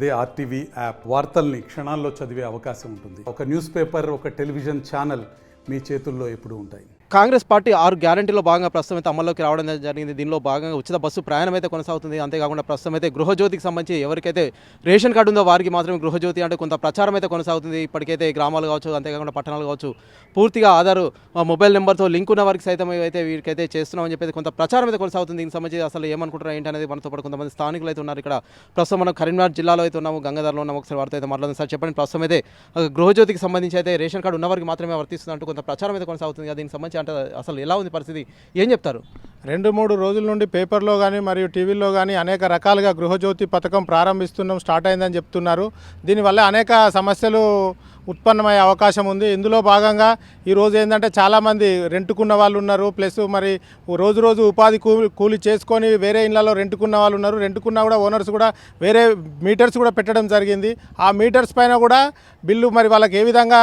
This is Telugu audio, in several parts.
అదే ఆర్టీవీ యాప్ వార్తల్ని క్షణాల్లో చదివే అవకాశం ఉంటుంది. ఒక న్యూస్ పేపర్, ఒక టెలివిజన్ ఛానల్ మీ చేతుల్లో ఎప్పుడూ ఉంటాయి. కాంగ్రెస్ పార్టీ 6 గ్యారంటీలో భాగంగా ప్రస్తుతం అయితే అమల్లోకి రావడం జరిగింది. దీనిలో భాగంగా ఉచిత బస్సు ప్రయాణం అయితే కొనసాగుతుంది. అంతేకాకుండా ప్రస్తుతం అయితే గృహజ్యోతికి సంబంధించి ఎవరికైతే రేషన్ కార్డు ఉందో వారికి మాత్రమే గృహజ్యోతి అంటే కొంత ప్రచారం అయితే కొనసాగుతుంది. ఇప్పటికైతే గ్రామాలు కావచ్చు, అంతేకాకుండా పట్టణాలు కావచ్చు, పూర్తిగా ఆధార్ మొబైల్ నెంబర్తో లింక్ ఉన్న వారికి సైతం అయితే వీరికైతే చేస్తున్నామని చెప్పేసి కొంత ప్రచారం అయితే కొనసాగుతుంది. దీనికి సంబంధించి అసలు ఏమనుకుంటారు ఏంటి అనేది మనతో పాటు కొంతమంది స్థానికులు అయితే ఉన్నారు. ఇక్కడ ప్రస్తుతం మనం కరీంనగర్ జిల్లాలో అయితే ఉన్నాము, గంగాధర్లో ఉన్నాము. ఒకసారి వారితో అయితే మాట్లాడుతుంది. సార్ చెప్పండి, ప్రస్తుతం అయితే గృహజ్యోతికి సంబంధించి అయితే రేషన్ కార్డు ఉన్నవారికి మాత్రమే వర్తిస్తుంది అంటూ కొంత ప్రచారం అయితే కొనసాగుతుంది. దీనికి సంబంధించి అంటే అసలు ఎలా ఉంది పరిస్థితి, ఏం చెప్తారు? 2-3 రోజుల నుండి పేపర్లో కానీ మరియు టీవీల్లో కానీ అనేక రకాలుగా గృహజ్యోతి పథకం ప్రారంభిస్తున్నాం, స్టార్ట్ అయిందని చెప్తున్నారు. దీనివల్ల అనేక సమస్యలు ఉత్పన్నమయ్యే అవకాశం ఉంది. ఇందులో భాగంగా ఈరోజు ఏంటంటే చాలామంది రెంటుకున్న వాళ్ళు ఉన్నారు, ప్లస్ మరి రోజు ఉపాధి కూలి చేసుకొని వేరే ఇళ్లలో రెంటుకున్న వాళ్ళు ఉన్నారు. రెంటుకున్న కూడా ఓనర్స్ కూడా వేరే మీటర్స్ కూడా పెట్టడం జరిగింది. ఆ మీటర్స్ పైన కూడా బిల్లు మరి వాళ్ళకి ఏ విధంగా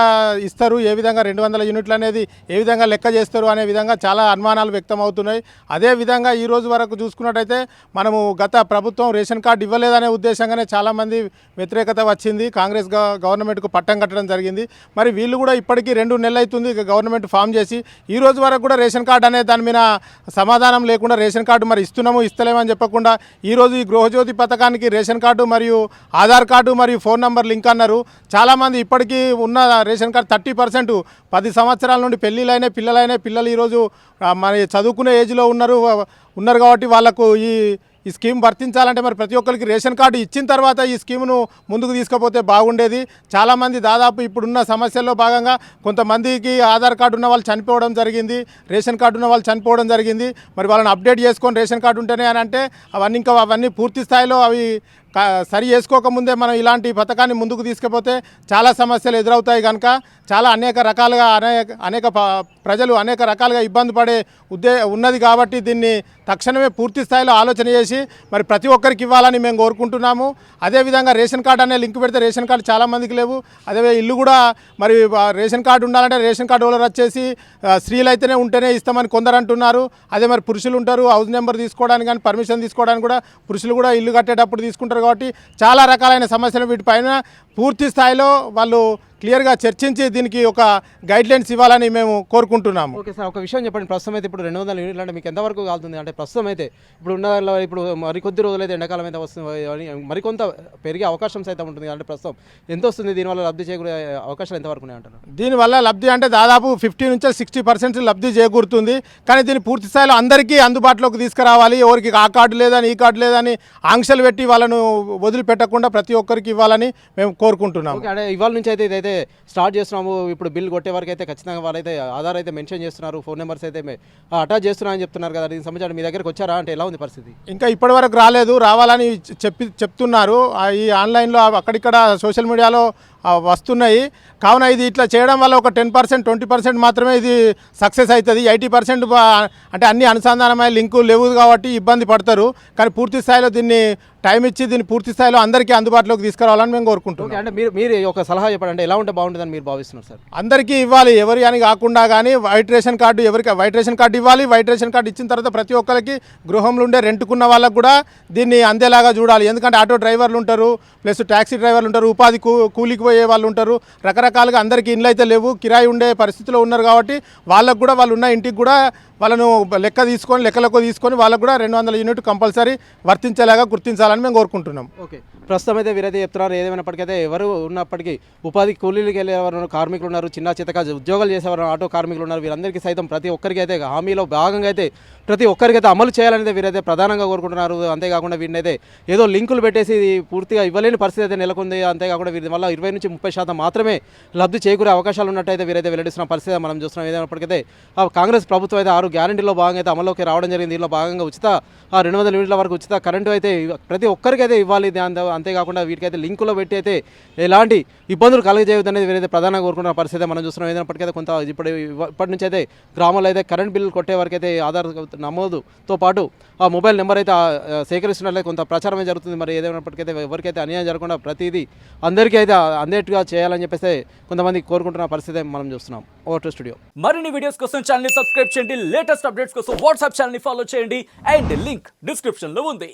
ఇస్తారు, ఏ విధంగా 200 యూనిట్లు అనేది ఏ విధంగా లెక్క చేస్తారు అనే విధంగా చాలా అనుమానాలు వ్యక్తం అవుతున్నాయి. అదేవిధంగా ఈ రోజు వరకు చూసుకున్నట్టయితే మనము గత ప్రభుత్వం రేషన్ కార్డు ఇవ్వలేదనే ఉద్దేశంగానే చాలామంది వ్యతిరేకత వచ్చింది. కాంగ్రెస్ గవర్నమెంట్కు పట్టం కట్టడం జరిగింది. మరి వీళ్ళు కూడా ఇప్పటికీ 2 నెలలు అవుతుంది గవర్నమెంట్ ఫామ్ చేసి, ఈ రోజు వరకు కూడా రేషన్ కార్డు అనే దాని మీద సమాధానం లేకుండా రేషన్ కార్డు మరి ఇస్తున్నాము ఇస్తలేమని చెప్పకుండా ఈరోజు ఈ గృహజ్యోతి పథకానికి రేషన్ కార్డు మరియు ఆధార్ కార్డు మరియు ఫోన్ నంబర్ లింక్ అన్నారు. చాలామంది ఇప్పటికీ ఉన్న రేషన్ కార్డు 30% 10 సంవత్సరాల నుండి పెళ్ళిళ్ళైనా పిల్లలు ఈరోజు మరి చదువుకునే ఏజ్లో ఉన్నారు కాబట్టి వాళ్ళకు ఈ స్కీమ్ వర్తించాలంటే మరి ప్రతి ఒక్కరికి రేషన్ కార్డు ఇచ్చిన తర్వాత ఈ స్కీమ్ను ముందుకు తీసుకుపోతే బాగుండేది. చాలామంది దాదాపు ఇప్పుడున్న సమస్యల్లో భాగంగా కొంతమందికి ఆధార్ కార్డు ఉన్న వాళ్ళు చనిపోవడం జరిగింది, రేషన్ కార్డు ఉన్న వాళ్ళు చనిపోవడం జరిగింది. మరి వాళ్ళని అప్డేట్ చేసుకొని రేషన్ కార్డు ఉంటేనే అని అంటే అవన్నీ పూర్తి స్థాయిలో అవి సరి చేసుకోకముందే మనం ఇలాంటి పథకాన్ని ముందుకు తీసుకుపోతే చాలా సమస్యలు ఎదురవుతాయి. కనుక చాలా అనేక ప్రజలు అనేక రకాలుగా ఇబ్బంది పడే ఉన్నది కాబట్టి దీన్ని తక్షణమే పూర్తి స్థాయిలో ఆలోచన చేసి మరి ప్రతి ఒక్కరికి ఇవ్వాలని మేము కోరుకుంటున్నాము. అదేవిధంగా రేషన్ కార్డు అనే లింక్ పెడితే రేషన్ కార్డు చాలామందికి లేవు. అదే ఇల్లు కూడా మరి రేషన్ కార్డు ఉండాలంటే రేషన్ కార్డు హోల్డర్ వచ్చేసి స్త్రీలు అయితేనే ఉంటేనే ఇస్తామని కొందరు అంటున్నారు. అదే మరి పురుషులు ఉంటారు, హౌస్ నెంబర్ తీసుకోవడానికి కానీ పర్మిషన్ తీసుకోవడానికి కూడా పురుషులు కూడా ఇల్లు కట్టేటప్పుడు తీసుకుంటారు. కాబట్టి చాలా రకాలైన సమస్యలు వీటిపైన పూర్తి స్థాయిలో వాళ్ళు క్లియర్గా చర్చించి దీనికి ఒక గైడ్లైన్స్ ఇవ్వాలని మేము కోరుకుంటున్నాము. ఓకే సార్, ఒక విషయం చెప్పండి. ప్రస్తుతం అయితే ఇప్పుడు 200 యూనిట్లు అంటే మీకు ఎంతవరకు కాలుతుంది? అంటే ప్రస్తుతం అయితే ఇప్పుడు మరికొద్ది రోజులైతే ఎండాకాలం అయితే వస్తుంది, మరికొంత పెరిగే అవకాశం సైతం ఉంటుంది. అంటే ప్రస్తుతం ఎంత వస్తుంది? దీనివల్ల లబ్ధి చేకూరే అవకాశాలు ఎంతవరకు ఉన్నాయి అంటారు? దీనివల్ల లబ్ధి అంటే దాదాపు 50 నుంచి 60% లబ్ధి చేకూరుతుంది. కానీ దీన్ని పూర్తి స్థాయిలో అందరికీ అందుబాటులోకి తీసుకురావాలి. ఎవరికి ఆ కార్డు లేదని ఈ కార్డు లేదని ఆంక్షలు పెట్టి వాళ్ళను వదిలిపెట్టకుండా ప్రతి ఒక్కరికి ఇవ్వాలని మేము కోరుకుంటున్నాము. అంటే ఇవాళ నుంచి అయితే స్టార్ట్ చేస్తున్నాము. ఇప్పుడు బిల్ కొట్టే వరకు అయితే ఖచ్చితంగా వాళ్ళైతే ఆధార్ అయితే మెన్షన్ చేస్తున్నారు, ఫోన్ నెంబర్స్ అయితే అటాచ్ చేస్తున్నారని చెప్తున్నారు కదా. దీనికి సంబంధించి మీ దగ్గరకు వచ్చారా? అంటే ఎలా ఉంది పరిస్థితి? ఇంకా ఇప్పటి వరకు రాలేదు, రావాలని చెప్తున్నారు. ఈ ఆన్లైన్లో అక్కడిక్కడ సోషల్ మీడియాలో వస్తున్నాయి. కావున ఇది ఇట్లా చేయడం వల్ల ఒక 10% 20% మాత్రమే ఇది సక్సెస్ అవుతుంది. 80% అంటే అన్ని అనుసంధానమైన లింకు లేవు కాబట్టి ఇబ్బంది పడతారు. కానీ పూర్తి స్థాయిలో దీన్ని టైం ఇచ్చి దీన్ని పూర్తి స్థాయిలో అందరికీ అందుబాటులోకి తీసుకురావాలని మేము కోరుకుంటున్నాం. అంటే మీరు ఒక సలహా చెప్పండి, అంటే ఎలా ఉంటే బాగుంటుందని మీరు భావిస్తున్నారు సార్? అందరికీ ఇవ్వాలి, ఎవరి అని కాకుండా. కానీ white ration card white ration card ఇవ్వాలి. వైట్ రేషన్ కార్డు ఇచ్చిన తర్వాత ప్రతి ఒక్కరికి గృహంలో ఉండే రెంటుకున్న వాళ్ళకు కూడా దీన్ని అందేలాగా చూడాలి. ఎందుకంటే ఆటో డ్రైవర్లు ఉంటారు, ప్లస్ ట్యాక్సీ డ్రైవర్లు ఉంటారు, ఉపాధి కూలికి పోయే వాళ్ళు ఉంటారు. రకరకాలుగా అందరికీ ఇండ్లు అయితే లేవు, కిరాయి ఉండే పరిస్థితిలో ఉన్నారు. కాబట్టి వాళ్ళకు కూడా వాళ్ళు ఉన్న ఇంటికి కూడా వాళ్ళను లెక్కలకు తీసుకొని వాళ్ళకు కూడా 200 యూనిట్ కంపల్సరీ వర్తించేలాగా గుర్తించాలని మేము కోరుకుంటున్నాం. ఓకే, ప్రస్తుతం అయితే వీరైతే చెప్తున్నారు. ఏదేమైనప్పటికైతే ఎవరు ఉన్నప్పటికీ ఉపాధి కూలీలకు వెళ్ళేవారు కార్మికులు ఉన్నారు, చిన్న చితక ఉద్యోగాలు చేసేవారు ఆటో కార్మికులు ఉన్నారు. వీరందరికీ సైతం ప్రతి ఒక్కరికి అయితే హామీలో భాగంగా అయితే ప్రతి ఒక్కరికైతే అమలు చేయాలనేది వీరైతే ప్రధానంగా కోరుకుంటున్నారు. అంతేకాకుండా వీరిని అయితే ఏదో లింకులు పెట్టేసి పూర్తిగా ఇవ్వలేని పరిస్థితి అయితే నెలకొంది. అంతేకాకుండా వీరి వల్ల 20 నుంచి 30% మాత్రమే లబ్ధి చేకూరే అవకాశాలు ఉన్నట్టయితే వీరైతే వెల్లడిస్తున్న పరిస్థితి మనం చూస్తున్నాం. ఏదైనప్పటికైతే కాంగ్రెస్ ప్రభుత్వం అయితే 6 గ్యారంటీలో భాగంగా అయితే అమల్లోకి రావడం జరిగింది. దీనిలో భాగంగా 200 యూనిట్ల వరకు ఉచిత కరెంటు అయితే ప్రతి ఒక్కరికైతే ఇవ్వాలి. అంతేకాకుండా వీటికైతే లింకులో పెట్టి అయితే ఎలాంటి ఇబ్బందులు కలగజేయొద్దనేది వీరైతే ప్రధానంగా కోరుకుంటున్న పరిస్థితి మనం చూస్తున్నాం. ఏదైనప్పటికైతే కొంత ఇప్పటి నుంచి అయితే గ్రామాల్లో అయితే కరెంట్ బిల్లు కొట్టే వరకు అయితే ఆధార్ నమోదుతో పాటు ఆ మొబైల్ నెంబర్ అయితే సేకరిస్తున్నట్లయితే కొంత ప్రచారమే జరుగుతుంది. మరి ఏదైనప్పటికైతే ఎవరికైతే అన్యాయం జరగకుండా ప్రతిదీ అందరికీ అయితే అందేట్టుగా చేయాలని చెప్పేసి కొంతమంది కోరుకుంటున్న పరిస్థితి మనం చూస్తున్నాం. Over to studio. మరిన్ని వీడియోస్ కోసం ఛానల్ ని సబ్స్క్రైబ్ చేయండి, లేటెస్ట్ అప్డేట్స్ కోసం వాట్సాప్ ఛానల్ ని ఫాలో చేయండి అండ్ లింక్ డిస్క్రిప్షన్ లో ఉంది.